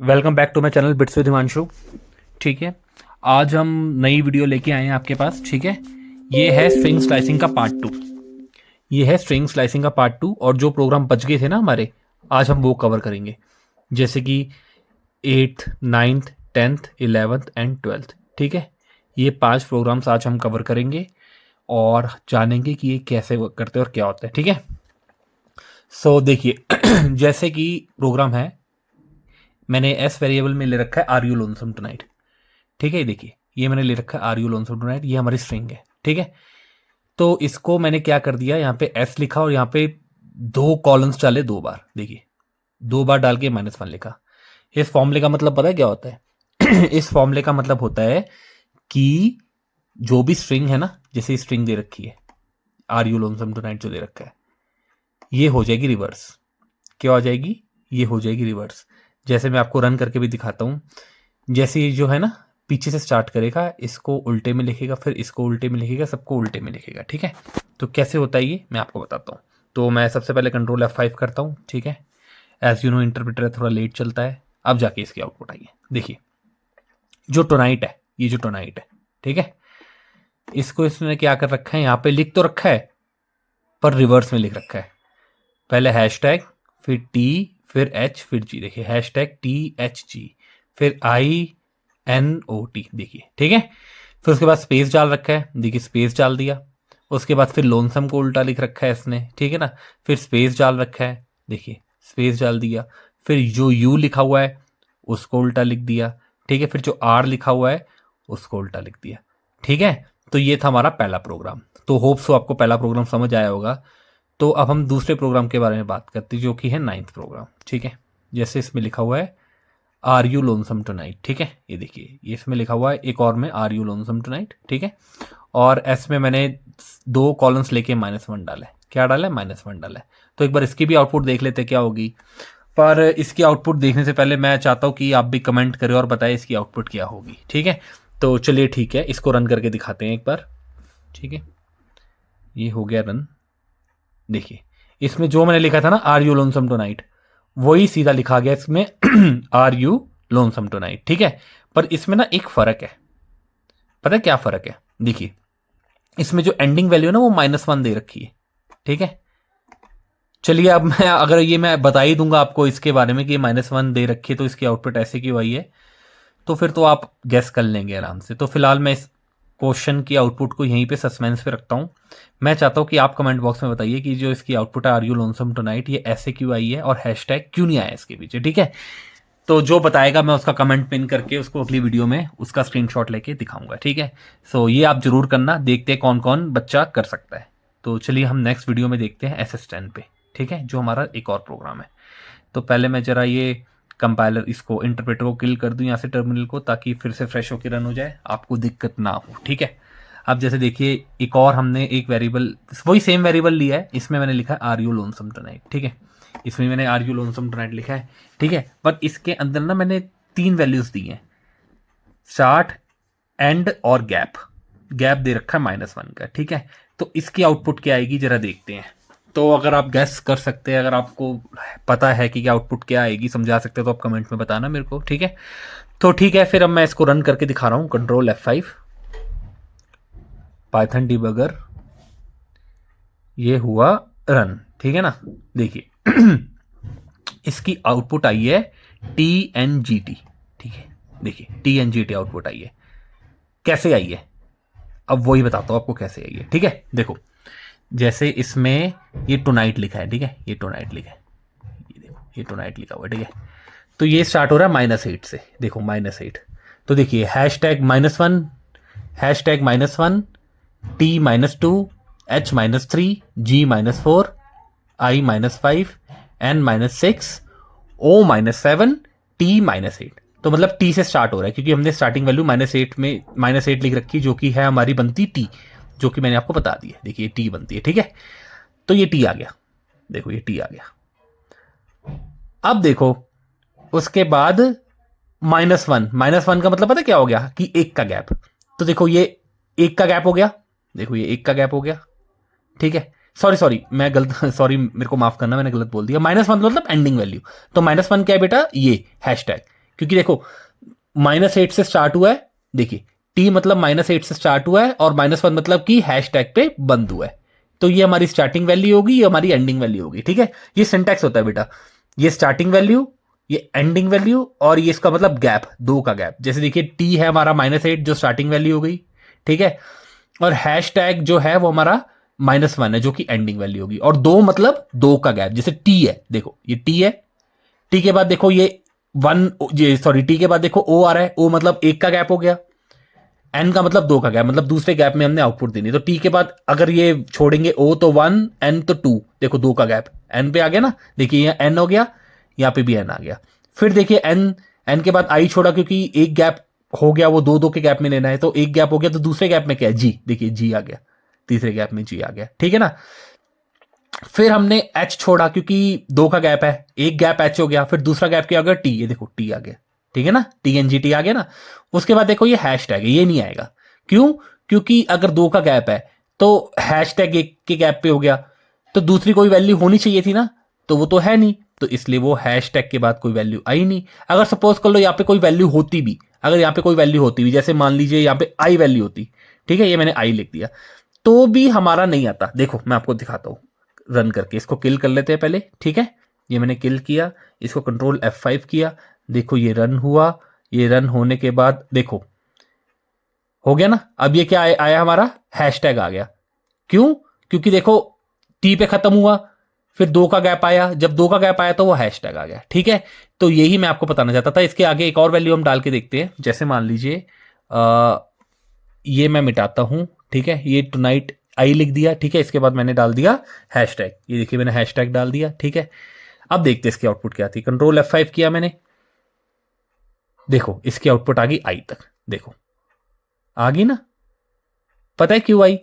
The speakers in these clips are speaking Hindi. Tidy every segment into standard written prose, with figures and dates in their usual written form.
Welcome back to my channel bits with Himanshu. ठीक है, आज हम नई वीडियो लेके आए हैं आपके पास। ठीक है, ये है स्ट्रिंग स्लाइसिंग का पार्ट 2। ये है स्ट्रिंग स्लाइसिंग का पार्ट 2 और जो प्रोग्राम बच गए थे ना हमारे, आज हम वो कवर करेंगे। जैसे कि 8th 9th 10th 11th and 12th। ठीक है, ये 5 प्रोग्राम्स आज हम कवर करेंगे और जानेंगे कि ये कैसे वर्क करते हैं और क्या होता है। ठीक है, सो देखिए जैसे कि प्रोग्राम है, मैंने एस वेरिएबल में ले रखा है आर यू लोनसम टुनाइट। ठीक है, देखिए ये मैंने ले रखा है आर यू लोनसम टुनाइट, ये हमारी स्ट्रिंग है। ठीक है, तो इसको मैंने क्या कर दिया, यहाँ पे एस लिखा और यहाँ पे 2 कॉलम्स डाले 2 बार। देखिए 2 बार डाल के -1 लिखा। इस फॉर्मूले का मतलब पता है क्या होता है? इस फॉर्मूले का मतलब होता है कि जो भी स्ट्रिंग है ना, जैसे स्ट्रिंग दे रखी है आर यू लोनसम टुनाइट जो दे रखा है, ये हो जाएगी रिवर्स। क्या हो जाएगी? ये हो जाएगी रिवर्स। जैसे मैं आपको रन करके भी दिखाता हूँ। जैसे ये जो है ना, पीछे से स्टार्ट करेगा, इसको उल्टे में लिखेगा, फिर इसको उल्टे में लिखेगा, सबको उल्टे में लिखेगा। ठीक है, तो कैसे होता है ये मैं आपको बताता हूँ। तो मैं सबसे पहले कंट्रोल F5 करता हूँ। ठीक है, एज यू नो इंटरप्रेटर थोड़ा लेट चलता है। अब जाके इसकी आउटपुट आई है। देखिए जो टोनाइट है, ये जो टोनाइट है, ठीक है, इसको इसने क्या कर रखा है, यहाँ पे लिख तो रखा है पर रिवर्स में लिख रखा है। पहले हैशटैग, फिर टी, फिर एच, फिर जी। देखिए हैशटैग THG, फिर INOT। देखिए ठीक है, फिर उसके बाद स्पेस डाल रखा है। देखिए स्पेस डाल दिया। उसके बाद फिर लोनसम को उल्टा लिख रखा है इसने। ठीक है ना, फिर स्पेस डाल रखा है। देखिए स्पेस डाल दिया। फिर जो यू लिखा हुआ है उसको उल्टा लिख दिया। ठीक है, फिर जो आर लिखा हुआ है उसको उल्टा लिख दिया। ठीक है, तो ये था हमारा पहला प्रोग्राम। तो होप सो आपको पहला प्रोग्राम समझ आया होगा। तो अब हम दूसरे प्रोग्राम के बारे में बात करते हैं, जो कि है 9th प्रोग्राम। ठीक है, जैसे इसमें लिखा हुआ है आर यू लोनसम टुनाइट। ठीक है, ये देखिए ये इसमें लिखा हुआ है एक और में आर यू लोनसम टुनाइट। ठीक है, और एस में मैंने 2 कॉलम्स लेके -1 डाला है। क्या डाला है? -1 डाला है। तो एक बार इसकी भी आउटपुट देख लेते क्या होगी। पर इसकी आउटपुट देखने से पहले मैं चाहता हूँ कि आप भी कमेंट करें और बताएं इसकी आउटपुट क्या होगी। ठीक है, तो चलिए ठीक है, इसको रन करके दिखाते हैं एक बार। ठीक है, ये हो गया रन। देखिए इसमें जो मैंने लिखा था ना आर यू लोनसम टुनाइट, वही सीधा लिखा गया इसमें आर यू लोनसम टुनाइट। ठीक है, पर इसमें ना एक फर्क है। पता है क्या फर्क है? देखिए इसमें जो एंडिंग वैल्यू है ना वो -1 दे रखी है। ठीक है, चलिए अब मैं अगर ये मैं बता ही दूंगा आपको इसके बारे में कि -1 दे रखी है तो इसकी आउटपुट ऐसे क्यों आई है, तो फिर तो आप गेस कर लेंगे आराम से। तो फिलहाल मैं इस क्वेश्चन की आउटपुट को यहीं पे सस्पेंस पे रखता हूँ। मैं चाहता हूँ कि आप कमेंट बॉक्स में बताइए कि जो इसकी आउटपुट है आर यू लोनसम टुनाइट, ये ऐसे क्यों आई है और हैशटैग क्यों नहीं आया इसके पीछे। ठीक है, तो जो बताएगा मैं उसका कमेंट पिन करके उसको अगली वीडियो में उसका स्क्रीनशॉट लेके दिखाऊंगा। ठीक है, सो ये आप जरूर करना, देखते हैं कौन कौन बच्चा कर सकता है। तो चलिए हम नेक्स्ट वीडियो में देखते हैं SS10 पे। ठीक है, जो हमारा एक और प्रोग्राम है। तो पहले मैं जरा ये कंपाइलर, इसको इंटरप्रेटर को किल कर दूं यहाँ से टर्मिनल को, ताकि फिर से फ्रेश होकर रन हो जाए, आपको दिक्कत ना हो। ठीक है, अब जैसे देखिए एक और हमने एक वेरिएबल, वही सेम वेरिएबल लिया है, इसमें मैंने लिखा है आर यू लोनसम टुनाइट। ठीक है, इसमें मैंने आर यू लोनसम टुनाइट लिखा है। ठीक है, पर इसके अंदर ना मैंने 3 वैल्यूज दी हैं, स्टार्ट, एंड और गैप। गैप दे रखा है -1 का। ठीक है, तो इसकी आउटपुट क्या आएगी जरा देखते हैं। तो अगर आप गैस कर सकते हैं, अगर आपको पता है कि क्या आउटपुट क्या आएगी, समझा सकते हैं, तो आप कमेंट में बताना मेरे को। ठीक है, तो ठीक है, फिर अब मैं इसको रन करके दिखा रहा हूँ। कंट्रोल F5, पाइथन डिबगर, ये हुआ रन। ठीक है ना, देखिए इसकी आउटपुट आई है TNGT। ठीक है, देखिए TNGT आउटपुट आई है। कैसे आई है अब वही बताता हूँ आपको कैसे आई है। ठीक है, देखो जैसे इसमें ये टुनाइट लिखा है। ठीक है, ये टुनाइट लिखा है, ये देखो ये टुनाइट लिखा हुआ है। ठीक है, तो ये स्टार्ट हो रहा है -8 से। देखो -8, तो देखिए hashtag -1, hashtag -1, T -2, H -3, G -4, I -5, N -6, O -7, T -8। तो मतलब T से स्टार्ट हो रहा है, क्योंकि हमने स्टार्टिंग वैल्यू -8 में -8 लिख रखी, जो कि है हमारी बनती T, जो कि मैंने आपको बता दी है। देखिए T बनती है। ठीक है, तो ये T आ गया। देखो ये T आ गया। अब देखो उसके बाद -1 का मतलब पता क्या हो गया कि 1 का गैप। तो देखो ये 1 का गैप हो गया। देखो ये 1 का गैप हो गया। ठीक है, सॉरी मैं गलत सॉरी मेरे को माफ करना, मैंने गलत बोल दिया। -1 मतलब एंडिंग वैल्यू। तो -1 क्या है बेटा? ये हैशटैग, क्योंकि देखो -8 से स्टार्ट हुआ है, देखिए टी मतलब -8 से स्टार्ट हुआ है और -1 मतलब कि हैशटैग पे बंद हुआ है, तो ये हमारी स्टार्टिंग वैल्यू होगी, ये हमारी एंडिंग वैल्यू होगी। ठीक है, ये सिंटैक्स होता है बेटा, ये स्टार्टिंग वैल्यू, ये एंडिंग वैल्यू और ये इसका मतलब गैप, दो का गैप। जैसे देखिए टी है हमारा -8 जो स्टार्टिंग वैल्यू हो गई, ठीक है, और हैश टैग जो है वो हमारा -1 है जो कि एंडिंग वैल्यू होगी, और दो मतलब दो का गैप। जैसे टी है, देखो ये टी है, टी के बाद देखो ये सॉरी टी के बाद देखो ओ आ रहा है, ओ मतलब एक का गैप हो गया, एन का मतलब दो का गैप, मतलब दूसरे गैप में हमने आउटपुट देनी। तो टी के बाद अगर ये छोड़ेंगे ओ तो 1, एन तो 2, देखो दो का गैप एन पे आ गया ना, देखिए यहाँ एन हो गया, यहाँ पे भी एन आ गया। फिर देखिए एन, एन के बाद आई छोड़ा क्योंकि एक गैप हो गया, वो दो दो के गैप में लेना है, तो एक गैप हो गया, तो दूसरे गैप में क्या है जी, देखिए जी आ गया, तीसरे गैप में जी आ गया। ठीक है ना, फिर हमने एच छोड़ा क्योंकि दो का गैप है, एक गैप एच हो गया, फिर दूसरा गैप क्या हो गया टी, ये देखो टी आ गया। ठीक है ना, टी एन जी टी आ गया ना। उसके बाद देखो ये हैश टैग है, ये नहीं आएगा, क्यों, क्योंकि अगर दो का गैप है तो हैश टैग एक के गैप पे हो गया, तो दूसरी कोई वैल्यू होनी चाहिए थी ना, तो वो तो है नहीं, तो इसलिए वो हैश टैग के बाद कोई वैल्यू आई नहीं। अगर सपोज कर लो यहाँ पे कोई वैल्यू होती भी, अगर यहाँ पे कोई वैल्यू होती भी, जैसे मान लीजिए यहाँ पे आई वैल्यू होती, ठीक है, ये मैंने आई लिख दिया, तो भी हमारा नहीं आता। देखो मैं आपको दिखाता हूं रन करके, इसको किल कर लेते हैं पहले। ठीक है, ये मैंने किल किया, इसको कंट्रोल F5 किया, देखो ये रन हुआ, ये रन होने के बाद देखो हो गया ना। अब ये क्या आया हमारा हैशटैग आ गया, क्यों, क्योंकि देखो टी पे खत्म हुआ, फिर दो का गैप आया, जब दो का गैप आया तो वो हैशटैग आ गया। ठीक है, तो यही मैं आपको बताना चाहता था। इसके आगे एक और वैल्यू हम डाल के देखते हैं, जैसे मान लीजिए ये मैं मिटाता हूं, ठीक है, ये टुनाइट आई लिख दिया, ठीक है, इसके बाद मैंने डाल दिया हैशटैग, ये देखिए मैंने हैशटैग डाल दिया। ठीक है, अब देखते हैं इसकी आउटपुट क्या थी, कंट्रोल F5 किया मैंने, देखो इसकी आउटपुट आ गई आई तक, देखो आ गई ना। पता है क्यों आई,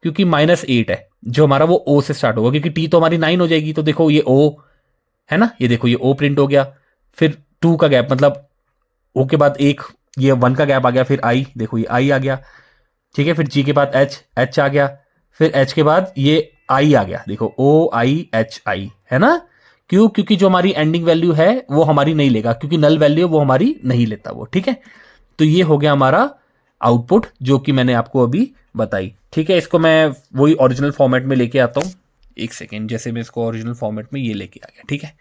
क्योंकि -8 है जो हमारा वो ओ से स्टार्ट होगा, क्योंकि टी तो हमारी 9 हो जाएगी, तो देखो ये ओ है ना, ये देखो ये ओ प्रिंट हो गया, फिर 2 का गैप मतलब ओ के बाद एक, ये 1 का गैप आ गया, फिर आई, देखो ये आई आ गया। ठीक है, फिर जी के बाद एच, एच आ गया, फिर एच के बाद ये आई आ गया, देखो ओ आई एच आई, है ना। क्यों, क्योंकि जो हमारी एंडिंग वैल्यू है वो हमारी नहीं लेगा, क्योंकि नल वैल्यू वो हमारी नहीं लेता वो। ठीक है, तो ये हो गया हमारा आउटपुट जो कि मैंने आपको अभी बताई। ठीक है, इसको मैं वही ओरिजिनल फॉर्मेट में लेके आता हूँ, एक सेकेंड, जैसे मैं इसको ओरिजिनल फॉर्मेट में ये लेके आ गया। ठीक है,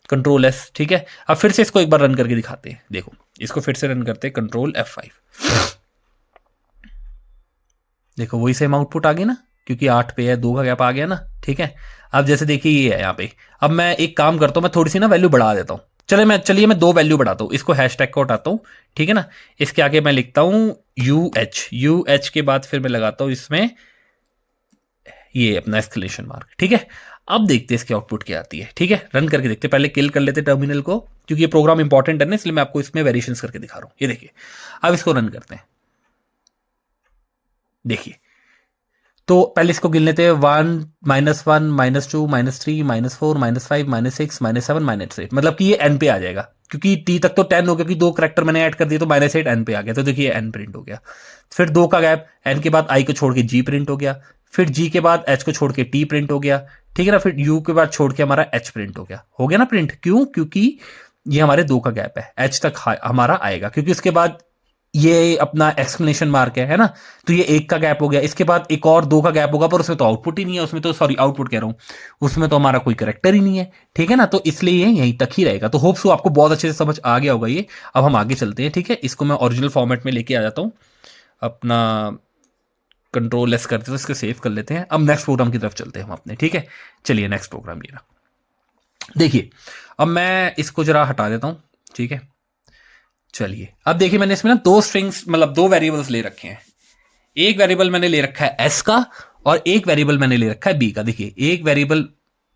कंट्रोल एस, ठीक है, अब फिर से इसको एक बार रन करके दिखाते हैं, देखो इसको फिर से रन करते हैं, कंट्रोल F5, देखो वही सेम आउटपुट आ गई ना, क्योंकि 8 पे है, 2 का गैप आ गया ना। ठीक है, अब जैसे देखिए ये है यहाँ पे, अब मैं एक काम करता हूँ, मैं थोड़ी सी ना वैल्यू बढ़ा देता हूँ, चलिए मैं 2 वैल्यू बढ़ाता हूँ, इसको हैशटैग को हटाता हूँ। ठीक है ना, इसके आगे मैं लिखता हूँ UH के बाद फिर मैं लगाता हूँ इसमें ये अपना एक्सक्लेमेशन मार्क। ठीक है, अब देखते हैं इसकी आउटपुट क्या आती है। ठीक है, रन करके देखते हैं, पहले किल कर लेते टर्मिनल को, क्योंकि ये प्रोग्राम इंपॉर्टेंट है ना, इसलिए मैं आपको इसमें वेरिएशंस करके दिखा रहा हूँ। ये देखिए, अब इसको रन करते हैं, देखिए तो पहले इसको गिन लेते हैं, 1 -1 -2 -3 -4 -5 -6 -7 -8, मतलब कि ये n पे आ जाएगा, क्योंकि t तक तो 10 हो गया, क्योंकि 2 करैक्टर मैंने ऐड कर दिए, तो -8 n पे आ गया, तो देखिए n प्रिंट हो गया। फिर 2 का गैप, n के बाद i को छोड़ के g प्रिंट हो गया, फिर g के बाद h को छोड़ के t प्रिंट हो गया। ठीक है ना, फिर u के बाद छोड़ के हमारा h प्रिंट हो गया ना प्रिंट, क्यों, क्योंकि ये हमारे 2 का गैप है, h तक हमारा आएगा, क्योंकि उसके बाद ये अपना एक्सक्लेमेशन मार्क है ना, तो ये 1 का गैप हो गया, इसके बाद एक और 2 का गैप होगा, पर उसमें तो आउटपुट ही नहीं है, उसमें तो सॉरी आउटपुट कह रहा हूं, उसमें तो हमारा कोई कैरेक्टर ही नहीं है। ठीक है ना, तो इसलिए ये यहीं तक ही रहेगा। तो होप सो आपको बहुत अच्छे से समझ आ गया होगा ये। अब हम आगे चलते हैं। ठीक है, इसको मैं ओरिजिनल फॉर्मेट में लेके आ जाता हूं, अपना कंट्रोल एस करते हैं, इसको सेव कर लेते हैं। अब नेक्स्ट प्रोग्राम की तरफ चलते हैं हम अपने। ठीक है, चलिए नेक्स्ट प्रोग्राम ये रहा। देखिए अब मैं इसको जरा हटा देता हूं। ठीक है, चलिए अब देखिए मैंने इसमें ना 2 स्ट्रिंग्स, मतलब 2 वेरिएबल्स ले रखे हैं। एक वेरिएबल मैंने ले रखा है s का, और एक वेरिएबल मैंने ले रखा है b का। देखिए एक वेरिएबल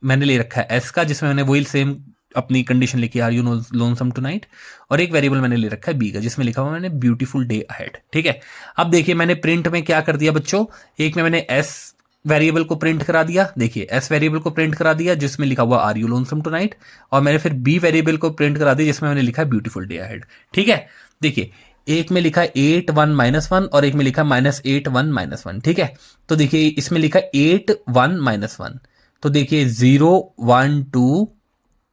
मैंने ले रखा है s का, जिसमें मैंने वही सेम अपनी कंडीशन लिखी, आर यू लोनसम टुनाइट, और एक वेरिएबल मैंने ले रखा है b का, जिसमें लिखा हुआ मैंने ब्यूटीफुल डे अहेड। ठीक है, अब देखिए मैंने प्रिंट में क्या कर दिया बच्चों, एक में मैंने s वेरिएबल को प्रिंट करा दिया, देखिए s वेरिएबल को प्रिंट करा दिया जिसमें लिखा हुआ आर यू लोनसम टुनाइट, और मैंने फिर b वेरिएबल को प्रिंट करा दिया जिसमें मैंने लिखा है ब्यूटीफुल डे अहेड। ठीक है, देखिए एक में लिखा है 8 1 -1 और एक में लिखा है -8 1 -1। ठीक है, तो देखिए इसमें लिखा है 8 1 -1, तो देखिए 0 1 2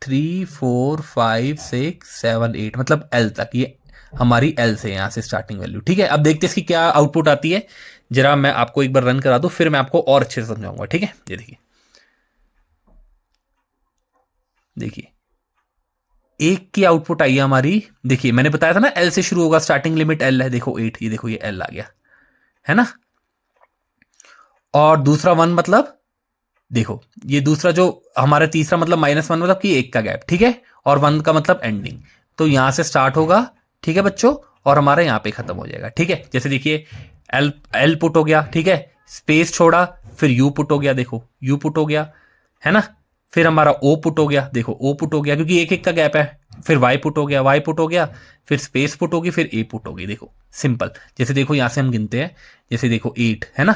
3 4 5 6 7 8 मतलब एल तक, ये हमारी एल से यहां से स्टार्टिंग वैल्यू। ठीक है, अब देखते हैं इसकी क्या आउटपुट आती है। जरा मैं आपको एक बार रन करा दूं, फिर मैं आपको और अच्छे से समझाऊंगा। ठीक है, ये देखिए, देखिए एक की आउटपुट आई है हमारी। देखिए मैंने बताया था ना एल से शुरू होगा, स्टार्टिंग लिमिट एल है। देखो 8, ये देखो ये एल आ गया है ना। और दूसरा 1 मतलब देखो ये दूसरा जो हमारा तीसरा मतलब -1 मतलब कि एक का गैप। ठीक है, और 1 का मतलब एंडिंग। तो यहां से स्टार्ट होगा, ठीक है बच्चों, और हमारा यहां पे खत्म हो जाएगा। ठीक है, जैसे देखिए एल एल पुट हो गया, ठीक है, स्पेस छोड़ा, फिर यू पुट हो गया, देखो यू पुट हो गया है ना। फिर हमारा ओ पुट हो गया, देखो ओ पुट हो गया क्योंकि एक एक का गैप है। फिर वाई पुट हो गया, वाई पुट हो गया, फिर स्पेस पुट होगी, फिर ए पुट होगी। देखो सिंपल, जैसे देखो यहां से हम गिनते हैं, जैसे देखो 8 है ना,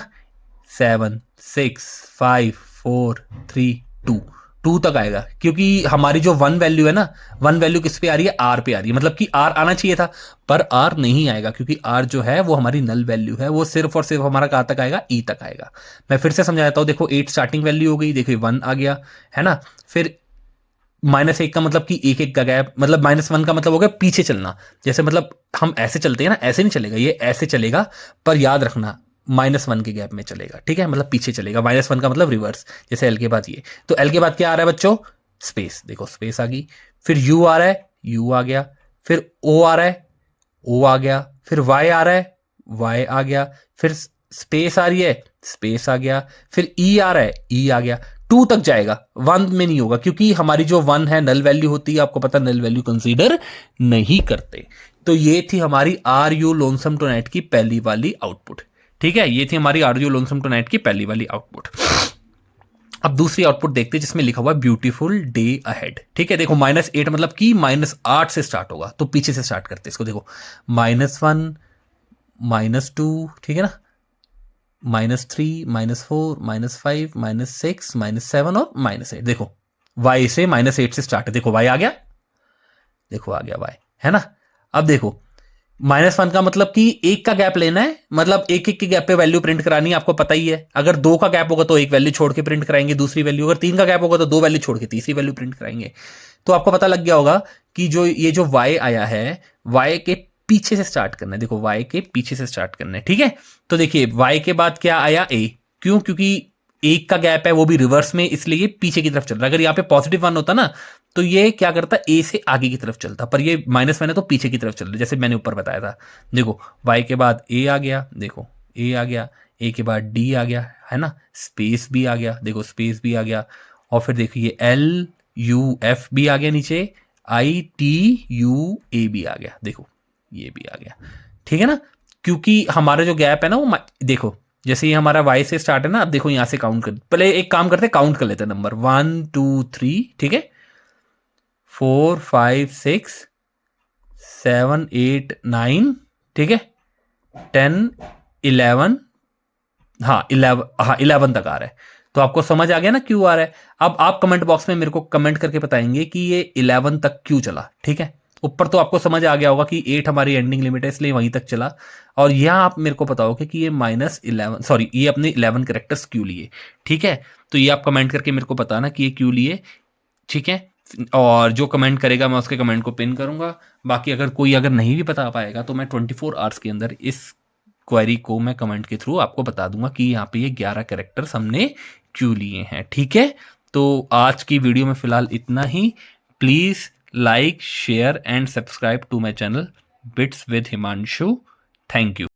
7 6 5 4 3 2 2 तक आएगा क्योंकि हमारी जो 1 वैल्यू है ना, 1 वैल्यू किस पे आ रही है, आर पे आ रही है। मतलब कि आर आना चाहिए था पर आर नहीं आएगा क्योंकि आर जो है वो हमारी नल वैल्यू है, वो सिर्फ और सिर्फ हमारा कहां तक आएगा, ई तक आएगा। मैं फिर से समझा देता हूं, देखो 8 स्टार्टिंग वैल्यू हो गई, देखो 1 आ गया है ना। फिर -1 का मतलब कि एक एक का गैप, मतलब -1 का मतलब हो गया पीछे चलना। जैसे मतलब हम ऐसे चलते हैं ना, ऐसे नहीं चलेगा, ये ऐसे चलेगा, पर याद रखना -1 के गैप में चलेगा। ठीक है, मतलब पीछे चलेगा। -1 का मतलब रिवर्स, जैसे एल के बाद ये। तो एल के बाद क्या आ रहा है बच्चों, स्पेस। देखो स्पेस आ गई, फिर यू आ रहा है, यू आ गया, फिर ओ आ रहा है, ओ आ गया, फिर वाई आ रहा है, वाई आ गया, फिर स्पेस आ रही है, स्पेस आ गया, फिर ई आ रहा है, ई आ गया। 2 तक जाएगा, 1 में नहीं होगा क्योंकि हमारी जो 1 है नल वैल्यू होती है, आपको पता नल वैल्यू कंसीडर नहीं करते। तो ये थी हमारी are you lonesome tonight की पहली वाली आउटपुट। ठीक है, ये थी हमारी are you lonesome tonight की पहली वाली आउटपुट। अब दूसरी आउटपुट देखते हैं जिसमें लिखा हुआ है ब्यूटीफुल डे अहेड। ठीक है, देखो -8 मतलब कि -8 से स्टार्ट होगा, तो पीछे से स्टार्ट करते हैं इसको। देखो -1 -2, ठीक है ना, -3 -4 -5 -6 -7 और -8। देखो y से -8 से स्टार्ट है, देखो y आ गया, देखो आ गया y है ना। अब देखो -1 का मतलब कि एक का गैप लेना है, मतलब एक एक के गैप पे वैल्यू प्रिंट करानी है, आपको पता ही है। अगर 2 का गैप होगा तो एक वैल्यू छोड़ के प्रिंट कराएंगे दूसरी वैल्यू, अगर 3 का गैप होगा तो 2 वैल्यू छोड़ के तीसरी वैल्यू प्रिंट कराएंगे। तो आपको पता लग गया होगा कि जो ये जो y आया है, y के पीछे से स्टार्ट करना है। देखो y के पीछे से स्टार्ट करना है, ठीक है। तो देखिए y के बाद क्या आया, a। क्यों, क्योंकि एक का गैप है, वो भी रिवर्स में, इसलिए पीछे की तरफ चल रहा है। अगर यहाँ पे +1 होता ना तो ये क्या करता, ए से आगे की तरफ चलता, पर ये -1 है तो पीछे की तरफ चल रहा है, जैसे मैंने ऊपर बताया था। देखो y के बाद a आ गया, देखो a आ गया, a के बाद d आ गया है ना, स्पेस भी आ गया, देखो स्पेस भी आ गया, और फिर देखिए l u f भी आ गया नीचे, i t u a भी आ गया, देखो ये भी आ गया। ठीक है ना, क्योंकि हमारा जो गैप है ना वो देखो जैसे ये हमारा y से स्टार्ट है ना, अब देखो यहां से काउंट कर, पहले एक काम करते, काउंट कर लेते हैं नंबर 1 2 3, ठीक है, 4 5 6 7 8 9, ठीक है, 10 11, हाँ 11, हाँ 11 तक आ रहा है। तो आपको समझ आ गया ना क्यों आ रहा है। अब आप कमेंट बॉक्स में मेरे को कमेंट करके बताएंगे कि ये 11 तक क्यों चला। ठीक है, ऊपर तो आपको समझ आ गया होगा कि 8 हमारी एंडिंग लिमिट है इसलिए वहीं तक चला, और यहाँ आप मेरे को बताओगे कि ये -11, सॉरी ये अपने 11 कैरेक्टर्स क्यों लिए। ठीक है, तो ये आप कमेंट करके मेरे को बताना कि ये क्यों लिए। ठीक है, और जो कमेंट करेगा मैं उसके कमेंट को पिन करूंगा। बाकी अगर कोई अगर नहीं भी बता पाएगा तो मैं 24 आवर्स के अंदर इस क्वेरी को मैं कमेंट के थ्रू आपको बता दूंगा कि यहाँ पे ये 11 कैरेक्टर्स हमने क्यों लिए हैं। ठीक है, तो आज की वीडियो में फिलहाल इतना ही। Please like share and subscribe to my channel bits with Himanshu. Thank you.